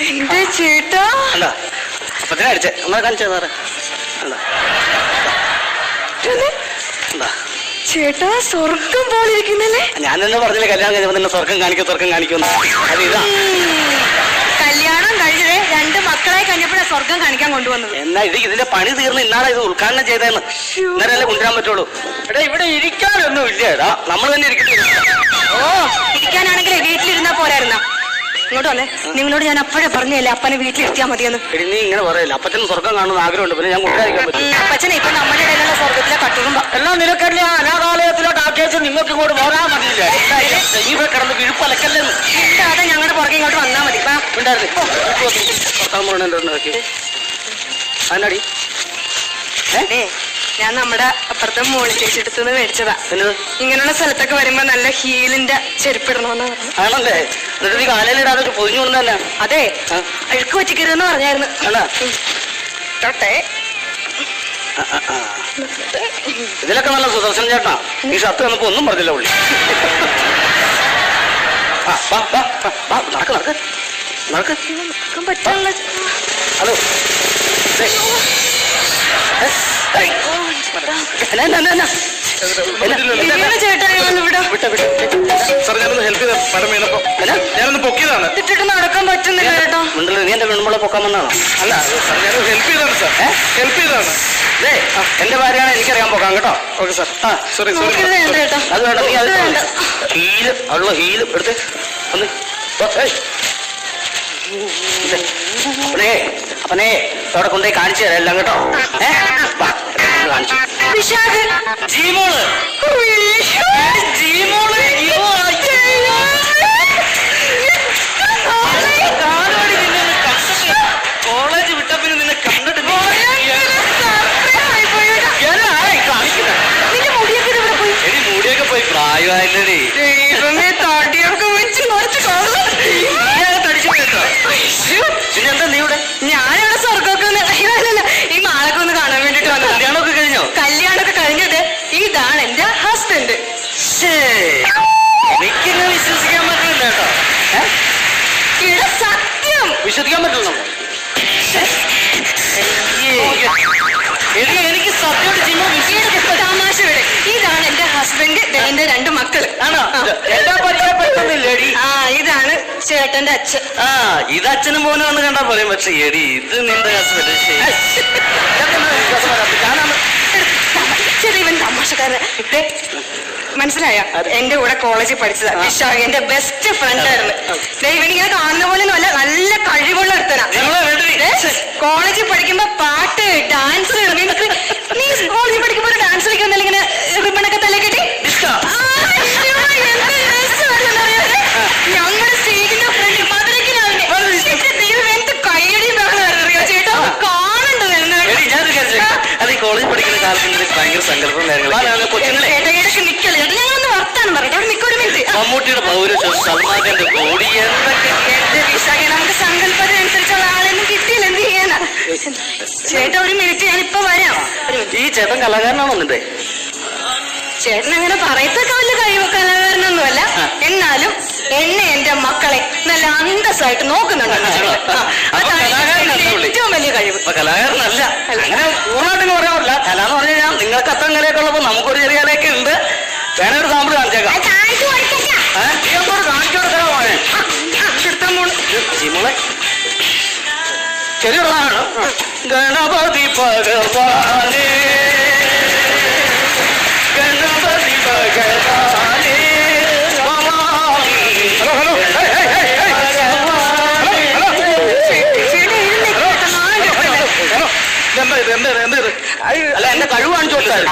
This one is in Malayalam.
എന്റെ ചേട്ടാ അപ്പത്തിനെ അടിച്ചേ നമ്മളെ കാണിച്ചേ സാറേ ചേട്ടാ സ്വർഗം പോലിരിക്കുന്നല്ലേ. ഞാൻ തന്നെ പറഞ്ഞില്ലേ കല്യാണം കഴിഞ്ഞപ്പോ തന്നെ സ്വർഗം കാണിക്കുമെന്ന്. അത് ഇതാ കല്യാണം കഴിഞ്ഞത് 2 മക്കളായി കഴിഞ്ഞപ്പോഴാണ് സ്വർഗം കാണിക്കാൻ കൊണ്ടുവന്നത്. എന്നാ ഇതിന്റെ പണി തീർന്ന് ഇന്നാളെ ഇത് ഉദ്ഘാടനം ചെയ്തതെന്ന് ഇന്നലെ കൊണ്ടുവരാൻ പറ്റുള്ളൂ. എടാ ഇവിടെ ഇരിക്കാനൊന്നും ഇല്ല. എടാ നമ്മൾ തന്നെ ഇരിക്കട്ടെ. ഇരിക്കാനാണെങ്കിലേ വീട്ടിലിരുന്നാ പോരായിരുന്ന. ഇങ്ങോട്ട് വന്നേ. നിങ്ങളോട് ഞാൻ അപ്പോഴേ പറഞ്ഞല്ലേ അപ്പനെ വീട്ടിലിരുത്തിയാ മതിയെന്ന്. എടി നീ ഇങ്ങനെ പറയില്ല. അപ്പച്ചനും സ്വർഗം കാണുന്ന ആഗ്രഹമുണ്ട്. പിന്നെ ഞാൻ കൊണ്ടുവരാതിരിക്കാൻ പറ്റും. അപ്പച്ചനെ ഇപ്പൊ നമ്മുടെ ഇടയിലുള്ള സ്വർഗത്തിലെ കട്ടുകുമ്പോ എല്ലാം നിനക്കല്ല അനാഥാലയത്തിലോട്ട് ആക്കിയച്ച് നിങ്ങൾക്ക് ഇങ്ങോട്ട് പോരാൻ മതിയില്ല. ഈ കിടന്ന് വിഴുപ്പലക്കല്ലെന്ന് അതെ ഞങ്ങളുടെ പുറകെ ഇങ്ങോട്ട് വന്നാ മതി. അതിനടി ഞാൻ നമ്മുടെ അപ്പുറത്തെ മോളി ചേച്ചിയെടുത്തുനിന്ന് മേടിച്ചതാ. ഇങ്ങനെയുള്ള സ്ഥലത്തൊക്കെ വരുമ്പോ നല്ല ഹീലിന്റെ ചെരുപ്പിടണമെന്ന് പറഞ്ഞു. ആണല്ലേ? എന്നിട്ട് നീ കാലയിലിടാതെ പൊതിഞ്ഞു കൊണ്ടല്ല. അതെ അഴുക്ക് പറ്റിക്കരുതെന്ന് പറഞ്ഞായിരുന്നു. ഇതിലൊക്കെ നല്ല സുദർശൻ ചേട്ടാ. ഈ ഷർട്ട് വന്നപ്പോ ഒന്നും പറഞ്ഞില്ല പുള്ളി. പറ്റുള്ള ഹലോ ചേട്ടാ ഞാനൊന്ന് പൊക്കിയതാണ്. ഇട്ടിട്ട് നടക്കാൻ പറ്റുന്നില്ല ചേട്ടാ. നീ എന്റെ പെണ്ണുമ്പളെ പൊക്കാൻ വന്നാണോ? അല്ല ഞാൻ ഹെൽപ്പ് ചെയ്താണ് സാർ. ഹെൽപ്പ് ചെയ്താണ്. എന്റെ ഭാര്യയാണ് എനിക്കറിയാൻ പോകാം കേട്ടോ. Okay sir. സോറി ചേട്ടാ. അത് വേണ്ട. നീ അത് ഹീല് അവളുള്ള ഹീല് എടുത്ത് ഒന്ന് അപ്പനെ അവിടെ കൊണ്ടുപോയി കാണിച്ചു തരാം എല്ലാം കേട്ടോ. കാണിച്ചു ജീമോള് കോളേജ് വിട്ടപ്പിന് നിന്നെ കണ്ടിട്ട് മുടിയൊക്കെ പോയി പ്രായമായില്ലേ. തടിയൊക്കെ വെച്ച് പിന്നെന്താ നീ ഇവിടെ? ഞാനിവിടെ സ്വർഗമൊക്കെ ഈ മാളൊക്കെ ഒന്ന് കാണാൻ വേണ്ടിട്ട് വന്നു. കല്യാണമൊക്കെ കഴിഞ്ഞോ? കല്യാണമൊക്കെ കഴിഞ്ഞത് ഇതാണ് എന്റെ ഹസ്ബൻഡ്. എനിക്കിങ്ങനെ വിശ്വസിക്കാൻ പറ്റില്ല കേട്ടോ. ഇവിടെ സത്യം വിശ്വസിക്കാൻ പറ്റില്ല. എനിക്ക് സത്യമായിട്ട് തമാശ വിടെ. ഇതാണ് എന്റെ ഹസ്ബൻഡ്, എന്റെ 2 മക്കള്. ആണോ? എല്ലാം പരിചയപ്പെടുന്നില്ലേടി? ഇതാണ് ചേട്ടന്റെ അച്ഛൻ. ഇത് അച്ഛനും മോനും ഒന്ന് കണ്ടാ പറയും. പക്ഷെ എടി ഇത് നിന്റെ ഹസ്ബൻഡ്. ചെറിയവൻ തമാശക്കാരൻ. മനസ്സിലായ? എന്റെ കൂടെ കോളേജിൽ പഠിച്ചതാ. വിശാഖ എന്റെ ബെസ്റ്റ് ഫ്രണ്ട് ആയിരുന്നു. ഇവനിങ്ങനെ കാണുന്ന പോലെ ഒന്നും അല്ല, നല്ല കഴിവുള്ള ഒരുത്തനാ. കോളേജിൽ പഠിക്കുമ്പോ പാട്ട് ഡാൻസ്. നീ കോളേജിൽ പഠിക്കുമ്പോ ഒരു ഡാൻസ് കളിക്കുന്നില്ല ഇങ്ങനെ റിബണൊക്കെ തല കെട്ടി. ഞങ്ങളുടെ സ്റ്റേജിന്റെ ഫ്രണ്ട് മധുരക്കിനാവിന്റെ എന്ത് കയ്യടിയും അറിയോ ചേട്ടാ? കാണണ്ടോ? കോളേജ് പഠിക്കുന്ന കാലത്ത് ഭയങ്കര സങ്കല്പം ഇടയ്ക്ക് നിക്കല്ലേ ചേട്ടാ. ഞങ്ങളൊന്ന് വർത്താനം പറയട്ടെ. അവിടെ നിൽക്കൊരു മിനിറ്റ്. മമ്മൂട്ടിയുടെ പൗരുഷം, സൽമാന്റെ കോടി എന്റെ വിശാഖ നമുക്ക് സങ്കല്പത്തിനനുസരിച്ചുള്ള ആളൊന്നും കിട്ടിയില്ല. എന്ത് ചെയ്യാനാ ചേട്ടാ? ഒരു മിനിറ്റ് ഞാനിപ്പോ വരാം. ഈ ചേട്ടൻ കലാകാരനാണോ നിന്റെ? ചേട്ടൻ അങ്ങനെ പറയത്തൊക്കെ വലിയ കഴിവ് കലാകാരനൊന്നുമല്ല. എന്നാലും എന്നെ എന്റെ മക്കളെ നല്ല അന്തസ്സായിട്ട് നോക്കുന്നുണ്ട്. ഏറ്റവും വലിയ കഴിവ്. കലാകാരനല്ല അങ്ങനെ പൂർണ്ണമായിട്ട് പറയാറില്ല. കല എന്ന് പറഞ്ഞു കഴിഞ്ഞാൽ നിങ്ങൾക്ക് അത്ര കലയൊക്കെ ഉള്ളപ്പോ നമുക്കൊരു ചെറിയ കലയൊക്കെ ഉണ്ട്. വേണേ ഒരു സാമ്പിൾ കാണിച്ചേക്കാം. കാണിച്ചു കൊടുക്കാമോ മോനെ? ജിമോളെ ചെറിയുള്ളതാണ്. ഗണപതി ഭഗവാനേ ഗണപതി ഭഗവാനേ. അല്ല എന്റെ കഴിവ് കാണിച്ചു കൊടുത്താൽ